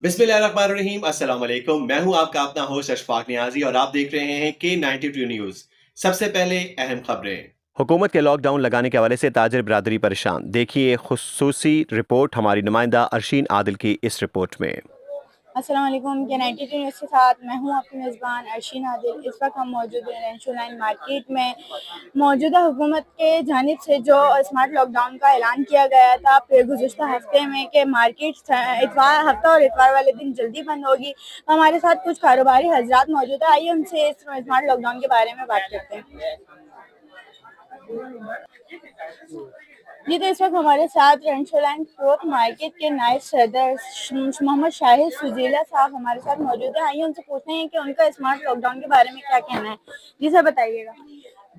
बिस्मिल्लाहिर्रहमानिर्रहीम, अस्सलाम वालेकुम। मैं हूं आपका अपना होस्ट अशफाक नियाजी और आप देख रहे हैं K92 न्यूज़। सबसे पहले अहम खबरें। हुकूमत के लॉकडाउन लगाने के हवाले से ताजिर बिरादरी परेशान। देखिए खुसूसी रिपोर्ट हमारी नुमाइंदा अरशीन आदिल की इस रिपोर्ट में। अस्सलाम वालेकुम। K92 न्यूज़ के साथ मैं हूं आपकी मेज़बान अर्शीन आदिल। इस वक्त हम मौजूद हैं रेंशो लाइन मार्केट में। मौजूदा हुकूमत के जानिब से जो स्मार्ट लॉकडाउन का ऐलान किया गया था फिर गुज़िश्ता हफ्ते में कि मार्केट इतवार हफ्ता और इतवार वाले दिन जल्दी बंद होगी। हमारे साथ कुछ कारोबारी हजरात मौजूद है, आइए उनसे इस स्मार्ट लॉकडाउन के बारे में बात करते हैं। जी, तो इस वक्त हमारे साथ रेंशो लाइन क्लोथ मार्केट के नायब सदर मोहम्मद शाहिद सुजीला साहब हमारे साथ मौजूद है। आइए उनसे पूछते हैं कि उनका स्मार्ट लॉकडाउन के बारे में क्या कहना है। जी सर, बताइएगा।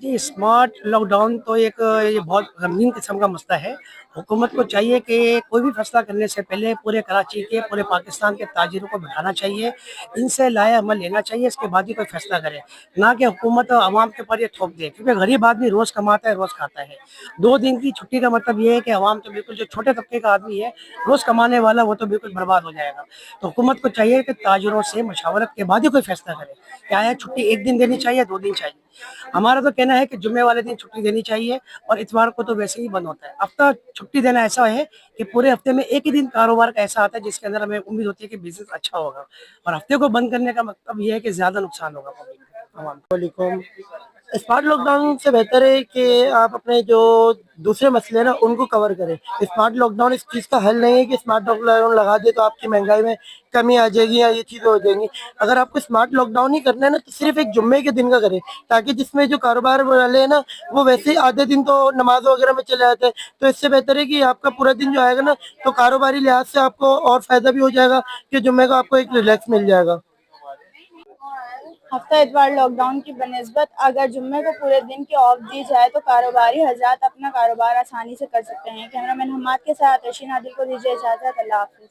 जी, स्मार्ट लॉकडाउन तो एक ये बहुत गमगीन किस्म का मसला है। हुकूमत को चाहिए कि कोई भी फैसला करने से पहले पूरे कराची के, पूरे पाकिस्तान के ताजिरों को बिठाना चाहिए, इनसे लाए अमल लेना चाहिए, इसके बाद ही कोई फैसला करे, ना कि हुकूमत आवाम के ऊपर ये थोप दे, क्योंकि गरीब आदमी रोज़ कमाता है, रोज़ खाता है। 2 दिन की छुट्टी का मतलब ये है कि आवाम तो बिल्कुल, जो छोटे तबके का आदमी है, रोज़ कमाने वाला, वो तो बिल्कुल बर्बाद हो जाएगा। तो हुकूमत को चाहिए कि ताजिरों से मशावरत के बाद ही कोई फैसला करे। क्या है, छुट्टी 1 दिन देनी चाहिए, 2 दिन चाहिए? हमारा तो कहना है कि जुम्मे वाले दिन छुट्टी देनी चाहिए, और इतवार को तो वैसे ही बंद होता है। हफ्ता छुट्टी देना ऐसा है कि पूरे हफ्ते में एक ही दिन कारोबार का ऐसा आता है जिसके अंदर हमें उम्मीद होती है कि बिजनेस अच्छा होगा, और हफ्ते को बंद करने का मतलब ये है कि ज्यादा नुकसान होगा पब्लिक को, आवाम को। स्मार्ट लॉकडाउन से बेहतर है कि आप अपने जो दूसरे मसले हैं ना उनको कवर करें। स्मार्ट लॉकडाउन इस चीज़ का हल नहीं है कि स्मार्ट लॉकडाउन लगा दे तो आपकी महंगाई में कमी आ जाएगी या ये चीज़ें हो जाएंगी। अगर आपको स्मार्ट लॉकडाउन ही करना है ना, तो सिर्फ एक जुम्मे के दिन का करें, ताकि जिसमें जो कारोबार वाले हैं ना, वो वैसे ही आधे दिन तो नमाज वगैरह में चले जाते हैं। तो इससे बेहतर है कि आपका पूरा दिन जो आएगा ना, तो कारोबारी लिहाज से आपको और फायदा भी हो जाएगा कि जुम्मे को आपको एक रिलैक्स मिल जाएगा। हफ्ता इतवार लॉकडाउन की बनिस्बत अगर जुम्मे को पूरे दिन की ऑफ दी जाए तो कारोबारी हजरात अपना कारोबार आसानी से कर सकते हैं। कैमरामैन हमाद के साथ अशीन आदिल को दीजिए इजाज़त। अल्लाह हाफिज़।